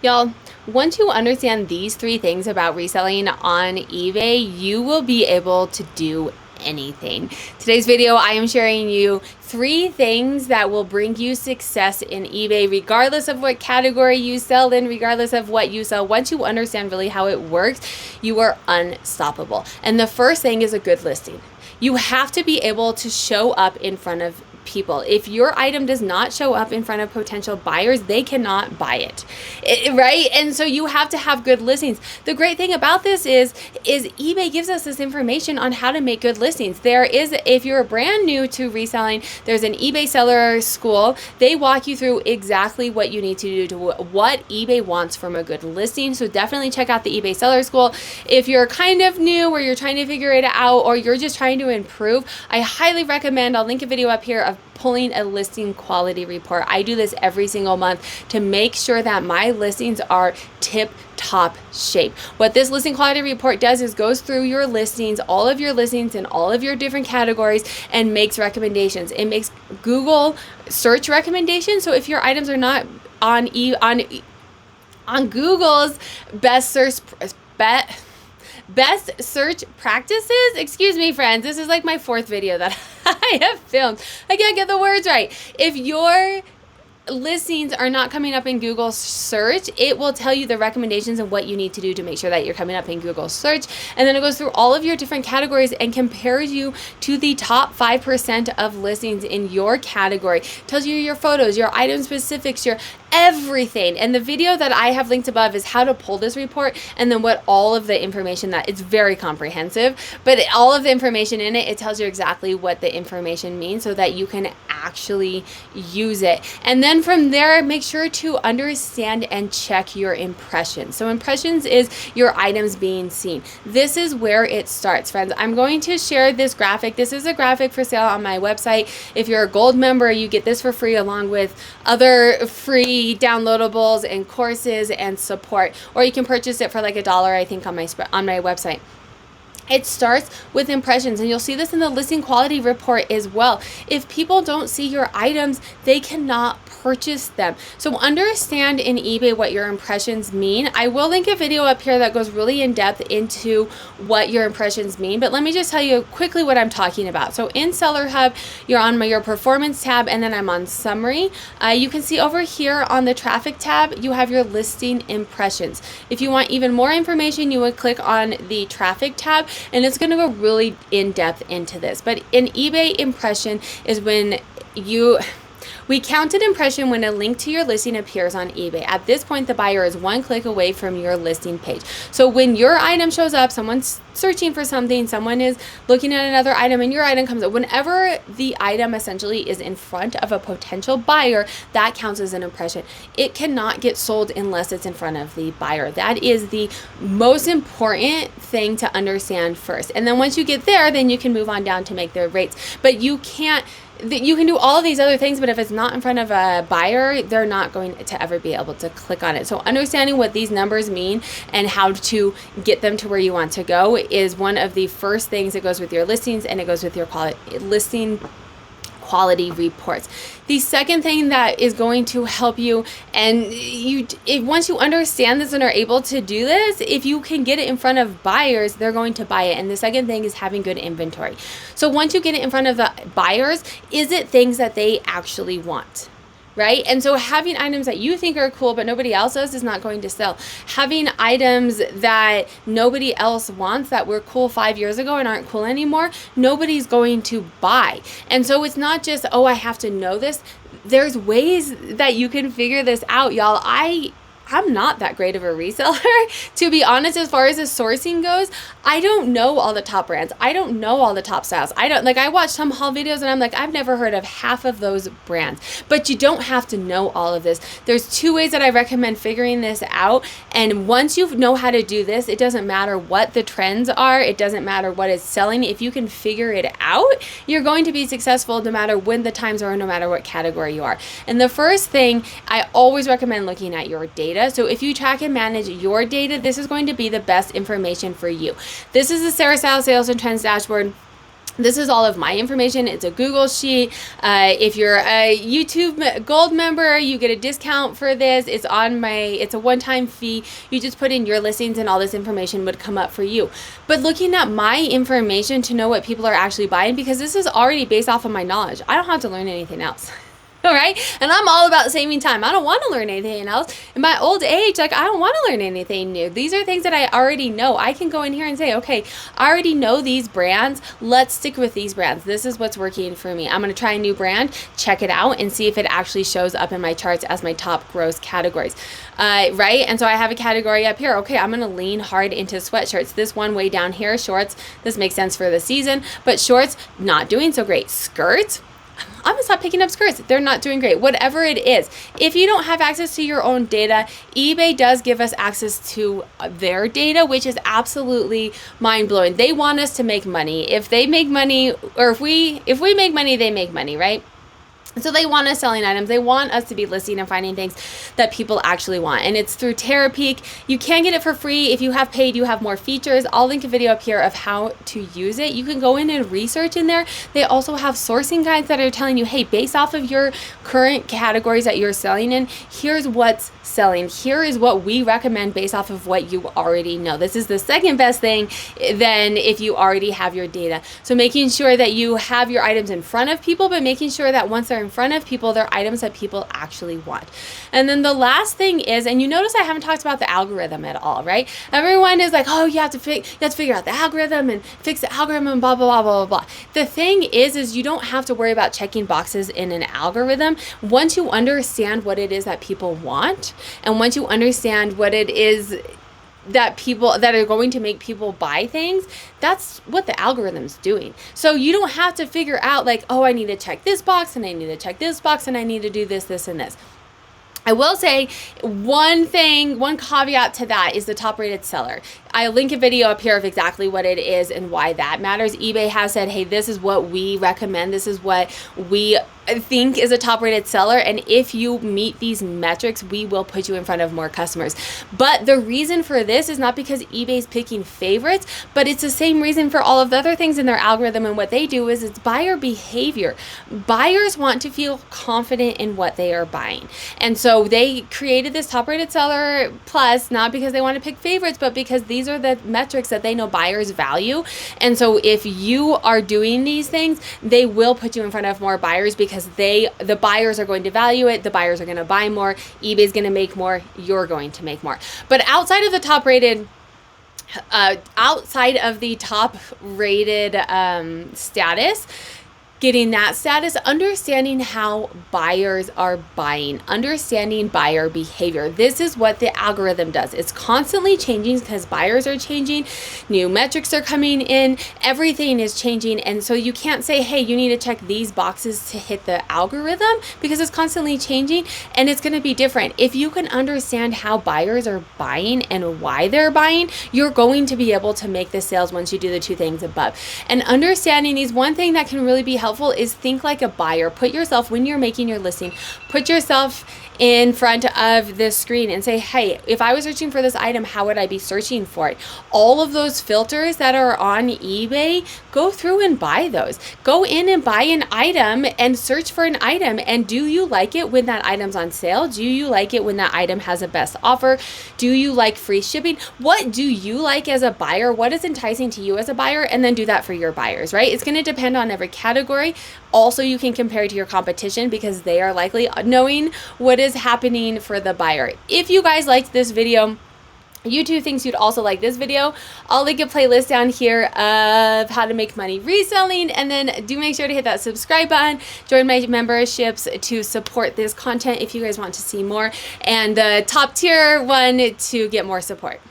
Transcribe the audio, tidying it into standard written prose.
Y'all, once you understand these three things about reselling on eBay, you will be able to do anything. Today's video, I am sharing you 3 things that will bring you success in eBay, regardless of what category you sell in, regardless of what you sell. Once you understand really how it works, you are unstoppable. And the first thing is a good listing. You have to be able to show up in front of people. If your item does not show up in front of potential buyers, they cannot buy it, right? And so you have to have good listings. The great thing about this is eBay gives us this information on how to make good listings. There is, if you're brand new to reselling, there's an eBay seller school. They walk you through exactly what you need to do to what eBay wants from a good listing. So definitely check out the eBay seller school. If you're kind of new or you're trying to figure it out or you're just trying to improve, I highly recommend, I'll link a video up here of pulling a listing quality report. I do this every single month to make sure that my listings are tip-top shape. What this listing quality report does is goes through your listings, all of your listings in all of your different categories, and makes recommendations. It makes Google search recommendations. So if your items are not on Google's best search practices. Excuse me, friends. This is like my 4th video that I have filmed. I can't get the words right. If your listings are not coming up in Google search, it will tell you the recommendations and what you need to do to make sure that you're coming up in Google search. And then it goes through all of your different categories and compares you to the top 5% of listings in your category. It tells you your photos, your item specifics, your everything. And the video that I have linked above is how to pull this report, and then what all of the information, that it's very comprehensive, but all of the information in it, it tells you exactly what the information means so that you can actually use it. And then from there, make sure to understand and check your impressions. So impressions is your items being seen. This is where it starts, friends. I'm going to share this graphic. This is a graphic for sale on my website. If you're a gold member, you get this for free along with other free downloadables and courses and support, or you can purchase it for like $1, I think, on my website. It starts with impressions, and you'll see this in the listing quality report as well. If people don't see your items, they cannot purchase them. So understand in eBay what your impressions mean. I will link a video up here that goes really in depth into what your impressions mean, but let me just tell you quickly what I'm talking about. So in Seller Hub, you're on your performance tab, and then I'm on summary. You can see over here on the traffic tab, you have your listing impressions. If you want even more information, you would click on the traffic tab, and it's going to go really in depth into this. But an eBay impression is when we count an impression when a link to your listing appears on eBay. At this point, the buyer is 1 click away from your listing page. So when your item shows up, someone's searching for something, someone is looking at another item, and your item comes up. Whenever the item essentially is in front of a potential buyer, that counts as an impression. It cannot get sold unless it's in front of the buyer. That is the most important thing to understand first. And then once you get there, then you can move on down to make their rates. But you can do all of these other things, but if it's not in front of a buyer, they're not going to ever be able to click on it. So understanding what these numbers mean and how to get them to where you want to go is one of the first things that goes with your listings, and it goes with your listing quality reports. The second thing that is going to help you, and once you understand this and are able to do this, if you can get it in front of buyers, they're going to buy it. And the second thing is having good inventory. So once you get it in front of the buyers, is it things that they actually want? Right? And so having items that you think are cool but nobody else does is not going to sell. Having items that nobody else wants that were cool 5 years ago and aren't cool anymore, nobody's going to buy. And so it's not just, oh, I have to know this. There's ways that you can figure this out, y'all. I'm not that great of a reseller. To be honest, as far as the sourcing goes, I don't know all the top brands. I don't know all the top styles. I watch some haul videos and I'm like, I've never heard of half of those brands. But you don't have to know all of this. There's 2 ways that I recommend figuring this out. And once you know how to do this, it doesn't matter what the trends are. It doesn't matter what is selling. If you can figure it out, you're going to be successful no matter when the times are, no matter what category you are. And the first thing, I always recommend looking at your data. So if you track and manage your data, this is going to be the best information for you. This is the Sarah Style Sales and Trends Dashboard. This is all of my information. It's a Google sheet. If you're a YouTube Gold member, you get a discount for this. It's a one-time fee. You just put in your listings and all this information would come up for you. But looking at my information to know what people are actually buying, because this is already based off of my knowledge. I don't have to learn anything else. All right. And I'm all about saving time. I don't want to learn anything else. In my old age, like, I don't want to learn anything new. These are things that I already know. I can go in here and say, okay, I already know these brands. Let's stick with these brands. This is what's working for me. I'm going to try a new brand, check it out, and see if it actually shows up in my charts as my top growth categories. Right. And so I have a category up here. Okay, I'm going to lean hard into sweatshirts. This one way down here, shorts. This makes sense for the season, but shorts, not doing so great. Skirts, I'm gonna stop picking up skirts. They're not doing great. Whatever it is. If you don't have access to your own data, eBay does give us access to their data, which is absolutely mind-blowing. They want us to make money. If they make money, or if we make money, they make money, right? So they want us selling items. They want us to be listing and finding things that people actually want. And it's through Terapeak. You can get it for free. If you have paid, you have more features. I'll link a video up here of how to use it. You can go in and research in there. They also have sourcing guides that are telling you, hey, based off of your current categories that you're selling in, here's what's selling. Here is what we recommend based off of what you already know. This is the second best thing than if you already have your data. So making sure that you have your items in front of people, but making sure that once they're in front of people, they're items that people actually want. And then the last thing is, and you notice I haven't talked about the algorithm at all, right? Everyone is like, oh, you have to figure out the algorithm and fix the algorithm and blah, blah, blah, blah, blah. The thing is you don't have to worry about checking boxes in an algorithm. Once you understand what it is that people want, and once you understand what it is that are going to make people buy things, that's what the algorithm's doing. So you don't have to figure out like, oh, I need to check this box and I need to check this box and I need to do this, this, and this. I will say one caveat to that is the top rated seller. I'll link a video up here of exactly what it is and why that matters. eBay has said, hey, this is what we recommend. This is what we think is a top rated seller. And if you meet these metrics, we will put you in front of more customers. But the reason for this is not because eBay's picking favorites, but it's the same reason for all of the other things in their algorithm. And what they do is it's buyer behavior. Buyers want to feel confident in what they are buying. And so they created this top rated seller plus, not because they want to pick favorites, but because these are the metrics that they know buyers value. And so if you are doing these things, they will put you in front of more buyers because the buyers are going to value it. The buyers are going to buy more. eBay's going to make more. You're going to make more. But outside of the top rated status, getting that status, understanding how buyers are buying, understanding buyer behavior. This is what the algorithm does. It's constantly changing because buyers are changing, new metrics are coming in, everything is changing. And so you can't say, hey, you need to check these boxes to hit the algorithm because it's constantly changing and it's going to be different. If you can understand how buyers are buying and why they're buying, you're going to be able to make the sales once you do the two things above. And understanding these, one thing that can really be helpful is think like a buyer. Put yourself, when you're making your listing, put yourself in front of this screen and say, hey, if I was searching for this item, how would I be searching for it? All of those filters that are on eBay, go through and buy those. Go in and buy an item and search for an item. And do you like it when that item's on sale? Do you like it when that item has a best offer? Do you like free shipping? What do you like as a buyer? What is enticing to you as a buyer? And then do that for your buyers, right? It's going to depend on every category. Also, you can compare to your competition because they are likely knowing what is happening for the buyer. If you guys liked this video, YouTube thinks you'd also like this video, I'll link a playlist down here of how to make money reselling, and then do make sure to hit that subscribe button, join my memberships to support this content if you guys want to see more, and the top tier one to get more support.